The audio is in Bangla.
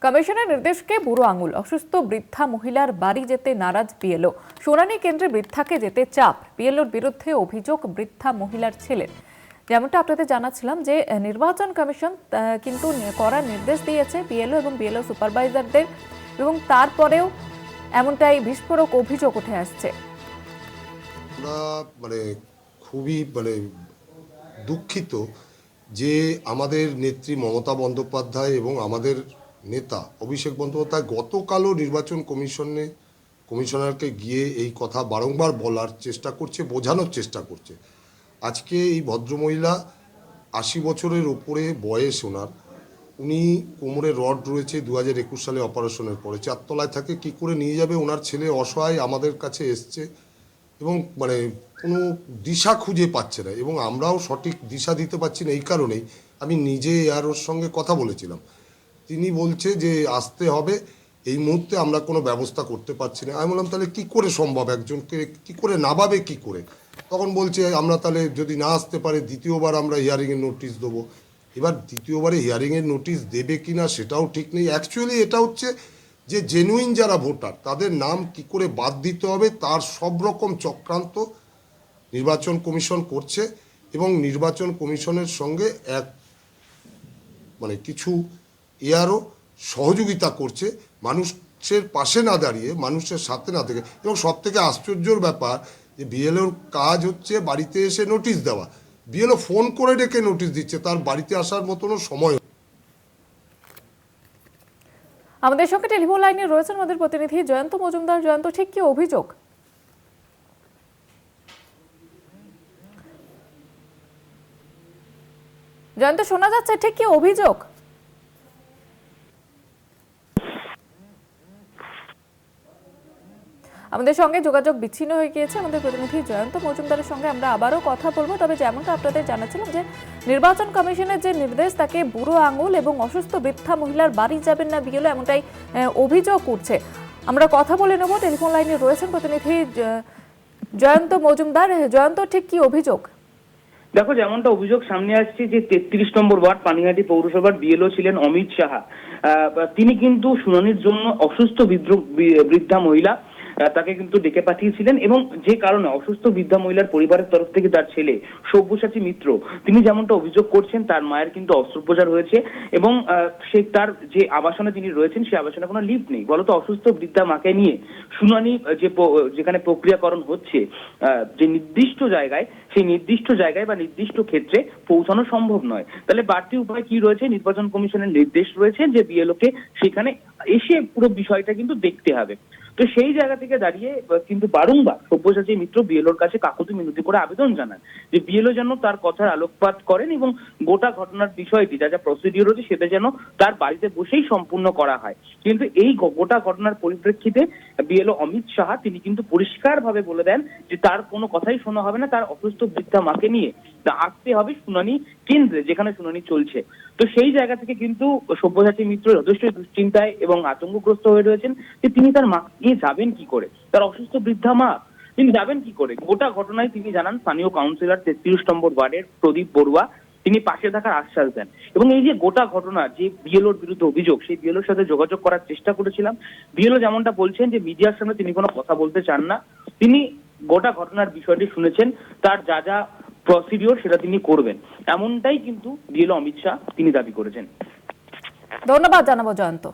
কমিশনের নির্দেশকে বুড়ো আঙুল, অসুস্থ বৃদ্ধা মহিলার বাড়ি যেতে নারাজ বিএলও। শুনানি কেন্দ্রে বৃদ্ধাকে যেতে চাপ, বিএলওর বিরুদ্ধে অভিযোগ বৃদ্ধা মহিলার ছেলের। যেমনটা আপনাদের জানাচ্ছিলাম যে নির্বাচন কমিশন কিন্তু করার নির্দেশ দিয়েছে বিএলও এবং বিএলও সুপারভাইজারদের, এবং তারপরেও এমনটাই বিস্ফোরক অভিযোগ উঠে আসছে। আমরা খুবই দুঃখিত যে আমাদের নেত্রী মমতা বন্দ্যোপাধ্যায় এবং আমাদের নেতা অভিষেক বন্দ্যোপাধ্যায় গতকালও নির্বাচন কমিশনারকে গিয়ে এই কথা বারংবার বলার চেষ্টা করছে, বোঝানোর চেষ্টা করছে। আজকে এই ভদ্রমহিলা ৮০ বছরের ওপরে বয়স ওনার, উনি কোমরে রড রয়েছে, 2021 সালে অপারেশনের পরে 4 তলায় থাকে, কি করে নিয়ে যাবে? ওনার ছেলে অসহায় আমাদের কাছে এসছে এবং কোনো দিশা খুঁজে পাচ্ছে না, এবং আমরাও সঠিক দিশা দিতে পারছি না। এই কারণেই আমি নিজে আর ওর সঙ্গে কথা বলেছিলাম। তিনি বলছে যে আসতে হবে, এই মুহূর্তে আমরা কোনো ব্যবস্থা করতে পারছি না। আমি বললাম তাহলে কি করে সম্ভব, একজনকে কি করে নামাবে কি করে? তখন বলছে আমরা তাহলে যদি না আসতে পারে দ্বিতীয়বার আমরা হিয়ারিংয়ের নোটিশ দেবো। এবার দ্বিতীয়বারে হিয়ারিংয়ের নোটিশ দেবে কি না সেটাও ঠিক নেই। অ্যাকচুয়ালি এটা হচ্ছে যে জেনুইন যারা ভোটার তাদের নাম কি করে বাদ দিতে হবে তার সব রকম চক্রান্ত নির্বাচন কমিশন করছে, এবং নির্বাচন কমিশনের সঙ্গে এক কিছু এআরও সহযোগিতা করছে, মানুষের পাশে না দাঁড়িয়ে, মানুষের সাথে না থেকে। এবং সব থেকে আশ্চর্যর ব্যাপার যে বিএলওর কাজ হচ্ছে বাড়িতে এসে নোটিশ দেওয়া, বিএলও ফোন করে ডেকে নোটিশ দিচ্ছে, তার বাড়িতে আসার মতনও সময়। আমাদের সঙ্গে টেলিফোন লাইনে রয়েছেন আমাদের প্রতিনিধি জয়ন্ত মজুমদার। জয়ন্ত, ঠিক কি অভিযোগ? জয়ন্ত, শোনা যাচ্ছে, ঠিক কি অভিযোগ? আমাদের সঙ্গে যোগাযোগ বিচ্ছিন্ন হয়ে গিয়েছে আমাদের প্রতিনিধি জয়ন্ত মজুমদারের সঙ্গে। আমরা আবারও কথা বলবো, তবে যেমনটা আপনাদের জানাচ্ছিলাম যে নির্বাচন কমিশনের যে নির্দেশ, তাকে বুড়ো আঙুল এবং অসুস্থ বৃদ্ধা মহিলার বাড়ি যাবেন না বিএলও, এমনটাই অভিযোগ উঠছে। আমরা কথা বলে নেব। টেলিফোন লাইনে রয়েছেন প্রতিনিধি জয়ন্ত মজুমদার। জয়ন্ত, ঠিক কি অভিযোগ? দেখো, যেমনটা অভিযোগ সামনে আসছে যে 33 নম্বর ওয়ার্ড পানিহাটি পৌরসভার বিএলও ছিলেন অমিত সাহা। তিনি কিন্তু শুনানির জন্য অসুস্থ বৃদ্ধা মহিলা তাকে কিন্তু ডেকে পাঠিয়েছিলেন, এবং যে কারণে অসুস্থ বৃদ্ধা মহিলার পরিবারের তরফ থেকে তার ছেলে সব্যসাচী মিত্র, তিনি যেমনটা অভিযোগ করছেন তার মায়ের কিন্তু অস্ত্রোপচার হয়েছে, এবং সে তার যে আবাসনে তিনি রয়েছেন সেই আবাসনে কোনো লিফট নেই। বলতো অসুস্থ বৃদ্ধা মাকে নিয়ে শুনানি যেখানে প্রক্রিয়াকরণ হচ্ছে, যে নির্দিষ্ট জায়গায়, সেই নির্দিষ্ট জায়গায় বা নির্দিষ্ট ক্ষেত্রে পৌঁছানো সম্ভব নয়। তাহলে বাড়তি উপায় কি রয়েছে? নির্বাচন কমিশনের নির্দেশ রয়েছে যে বিএলওকে সেখানে এসে পুরো বিষয়টা কিন্তু দেখতে হবে। তো সেই জায়গা থেকে দাঁড়িয়ে কিন্তু বারংবার সব্যসাচী মিত্র বিএলওর কাছে কাকুতি মিনতি করে আবেদন জানান যে বিএলও যেন তার কথার আলোকপাত করেন, এবং গোটা ঘটনার বিষয়টি যা যা প্রসিডিওর হচ্ছে সেটা যেন তার বাড়িতে বসেই সম্পূর্ণ করা হয়। কিন্তু এই গোটা ঘটনার পরিপ্রেক্ষিতে বিএলও অমিত সাহা তিনি কিন্তু পরিষ্কারভাবে বলে দেন যে তার কোনো কথাই শোনা হবে না, তার অসুস্থ বৃদ্ধা মাকে নিয়ে আসতে হবে শুনানি কেন্দ্রে যেখানে শুনানি চলছে। তো সেই জায়গা থেকে কিন্তু সব্যসাচী মিত্র যথেষ্ট দুশ্চিন্তায় এবং আতঙ্কগ্রস্ত হয়ে রয়েছেন যে তিনি তার মাকে নিয়ে যাবেন কি করে, তার অসুস্থ বৃদ্ধা মা তিনি যাবেন কি করে। গোটা ঘটনায় তিনি জানান স্থানীয় কাউন্সিলর 33 নম্বর ওয়ার্ডের প্রদীপ বড়ুয়া, তিনি পাশে থাকার আশ্বাস দেন। এবং এই যে গোটা ঘটনা, যে বিএলওর বিরুদ্ধে অভিযোগ, সেই বিএলওর সাথে যোগাযোগ করার চেষ্টা করেছিলাম। বিএলও যেমনটা বলছেন যে মিডিয়ার সামনে তিনি কোনো কথা বলতে চান না, তিনি গোটা ঘটনার বিষয়টি শুনেছেন, তার যা যা প্রসিডিওর সেটা তিনি করবেন, এমনটাই কিন্তু বিএলও অমিত শাহ তিনি দাবি করেছেন। ধন্যবাদ জানাবো জয়ন্ত।